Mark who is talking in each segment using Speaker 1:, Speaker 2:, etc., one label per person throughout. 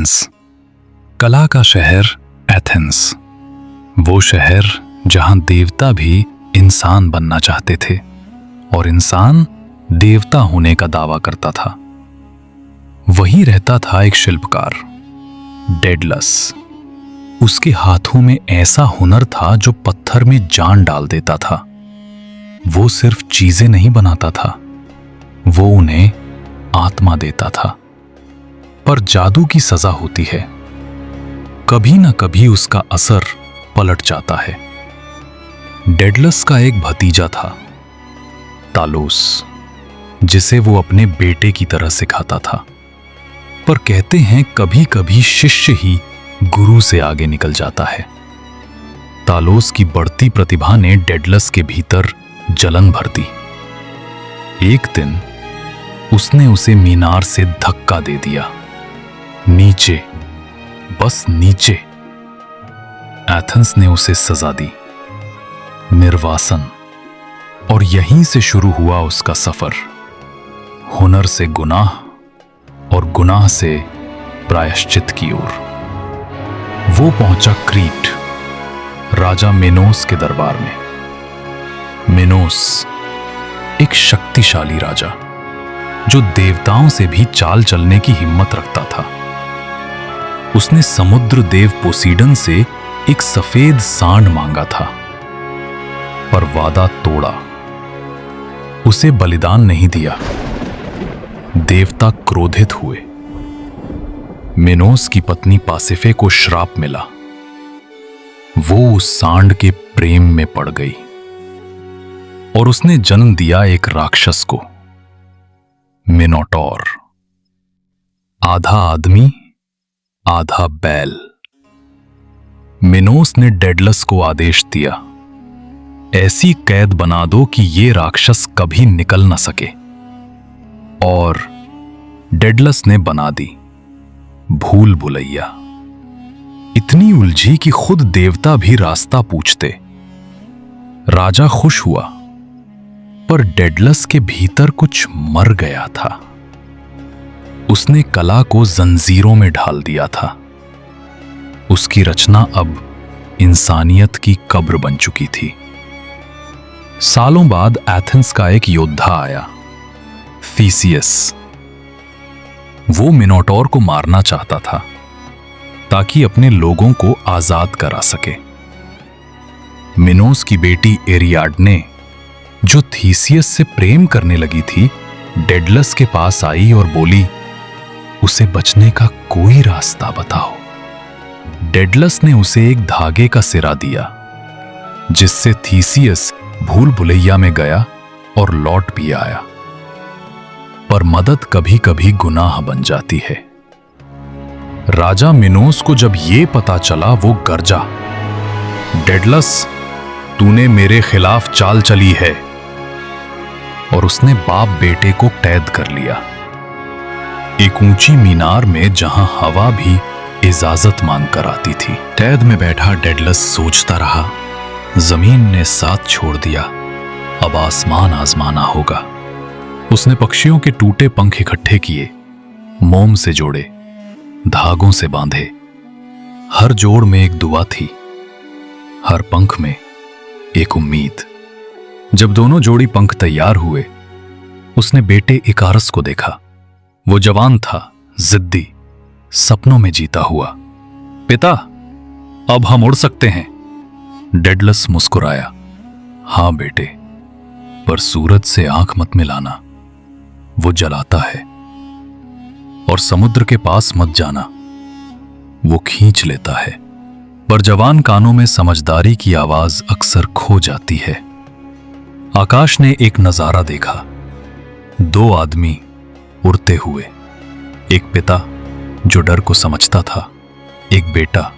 Speaker 1: Athens, कला का शहर एथेंस, वो शहर जहां देवता भी इंसान बनना चाहते थे और इंसान देवता होने का दावा करता था। वहीं रहता था एक शिल्पकार, डेडलस। उसके हाथों में ऐसा हुनर था जो पत्थर में जान डाल देता था। वो सिर्फ चीजें नहीं बनाता था, वो उन्हें आत्मा देता था। पर जादू की सजा होती है, कभी ना कभी उसका असर पलट जाता है। डेडलस का एक भतीजा था, तालोस, जिसे वो अपने बेटे की तरह सिखाता था। पर कहते हैं कभी कभी शिष्य ही गुरु से आगे निकल जाता है। तालोस की बढ़ती प्रतिभा ने डेडलस के भीतर जलन भर दी। एक दिन उसने उसे मीनार से धक्का दे दिया, नीचे, बस नीचे। एथेंस ने उसे सजा दी, निर्वासन। और यहीं से शुरू हुआ उसका सफर, हुनर से गुनाह और गुनाह से प्रायश्चित की ओर। वो पहुंचा क्रीट, राजा मिनोस के दरबार में। मिनोस एक शक्तिशाली राजा, जो देवताओं से भी चाल चलने की हिम्मत रखता था। उसने समुद्र देव पोसीडन से एक सफेद सांड मांगा था, पर वादा तोड़ा, उसे बलिदान नहीं दिया। देवता क्रोधित हुए। मिनोस की पत्नी पासिफे को श्राप मिला। वो उस सांड के प्रेम में पड़ गई और उसने जन्म दिया एक राक्षस को, मिनोटॉर। आधा आदमी, आधा बैल। मिनोस ने डेडलस को आदेश दिया, ऐसी कैद बना दो कि ये राक्षस कभी निकल न सके। और डेडलस ने बना दी भूल भुलैया, इतनी उलझी कि खुद देवता भी रास्ता पूछते। राजा खुश हुआ, पर डेडलस के भीतर कुछ मर गया था। उसने कला को जंजीरों में ढाल दिया था। उसकी रचना अब इंसानियत की कब्र बन चुकी थी। सालों बाद एथेंस का एक योद्धा आया, थीसियस। वो मिनोटॉर को मारना चाहता था ताकि अपने लोगों को आजाद करा सके। मिनोस की बेटी एरियाडने, जो थीसियस से प्रेम करने लगी थी, डेडलस के पास आई और बोली, उसे बचने का कोई रास्ता बताओ। डेडलस ने उसे एक धागे का सिरा दिया, जिससे थीसियस भूल भुलैया में गया और लौट भी आया। पर मदद कभी कभी गुनाह बन जाती है। राजा मिनोस को जब यह पता चला, वो गरजा, डेडलस, तूने मेरे खिलाफ चाल चली है। और उसने बाप बेटे को कैद कर लिया, एक ऊंची मीनार में जहां हवा भी इजाजत मांग कर आती थी। कैद में बैठा डेडलस सोचता रहा, जमीन ने साथ छोड़ दिया, अब आसमान आजमाना होगा। उसने पक्षियों के टूटे पंख इकट्ठे किए, मोम से जोड़े, धागों से बांधे। हर जोड़ में एक दुआ थी, हर पंख में एक उम्मीद। जब दोनों जोड़ी पंख तैयार हुए, उसने बेटे इकारस को देखा। वो जवान था, जिद्दी, सपनों में जीता हुआ। पिता, अब हम उड़ सकते हैं। डेडलस मुस्कुराया, हां बेटे, पर सूरज से आंख मत मिलाना, वो जलाता है। और समुद्र के पास मत जाना, वो खींच लेता है। पर जवान कानों में समझदारी की आवाज अक्सर खो जाती है। आकाश ने एक नजारा देखा, दो आदमी उड़ते हुए, एक पिता जो डर को समझता था, एक बेटा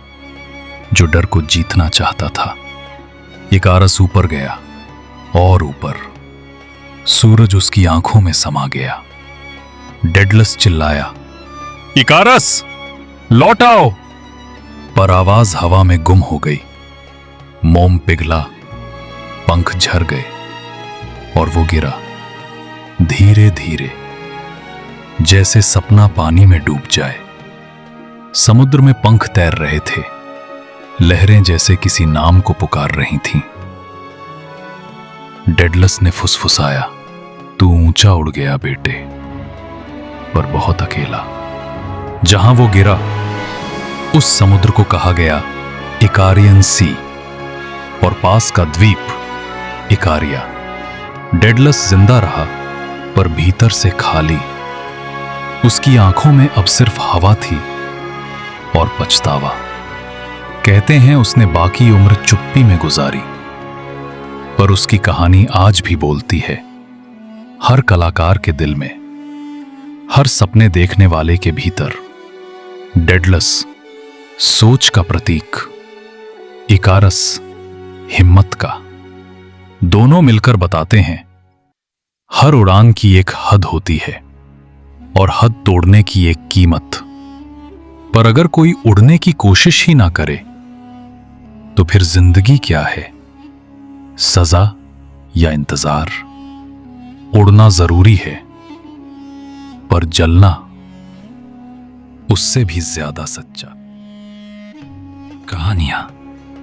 Speaker 1: जो डर को जीतना चाहता था। इकारस ऊपर गया और ऊपर, सूरज उसकी आंखों में समा गया। डेडलस चिल्लाया, इकारस, लौट आओ। पर आवाज हवा में गुम हो गई। मोम पिघला, पंख झर गए और वो गिरा, धीरे धीरे, जैसे सपना पानी में डूब जाए। समुद्र में पंख तैर रहे थे। लहरें जैसे किसी नाम को पुकार रही थीं। डेडलस ने फुसफुसाया, तू ऊंचा उड़ गया बेटे, पर बहुत अकेला। जहां वो गिरा उस समुद्र को कहा गया इकारियन सी और पास का द्वीप इकारिया। डेडलस जिंदा रहा पर भीतर से खाली। उसकी आंखों में अब सिर्फ हवा थी और पछतावा। कहते हैं उसने बाकी उम्र चुप्पी में गुजारी, पर उसकी कहानी आज भी बोलती है हर कलाकार के दिल में, हर सपने देखने वाले के भीतर। डेडलस सोच का प्रतीक, इकारस हिम्मत का। दोनों मिलकर बताते हैं हर उड़ान की एक हद होती है और हद तोड़ने की एक कीमत। पर अगर कोई उड़ने की कोशिश ही ना करे तो फिर जिंदगी क्या है, सजा या इंतजार? उड़ना जरूरी है, पर जलना उससे भी ज्यादा सच्चा। कहानियां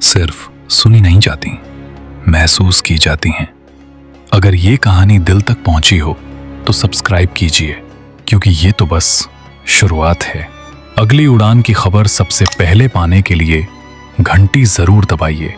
Speaker 1: सिर्फ सुनी नहीं जाती, महसूस की जाती हैं। अगर ये कहानी दिल तक पहुंची हो तो सब्सक्राइब कीजिए, क्योंकि ये तो बस शुरुआत है। अगली उड़ान की खबर सबसे पहले पाने के लिए घंटी जरूर दबाइए।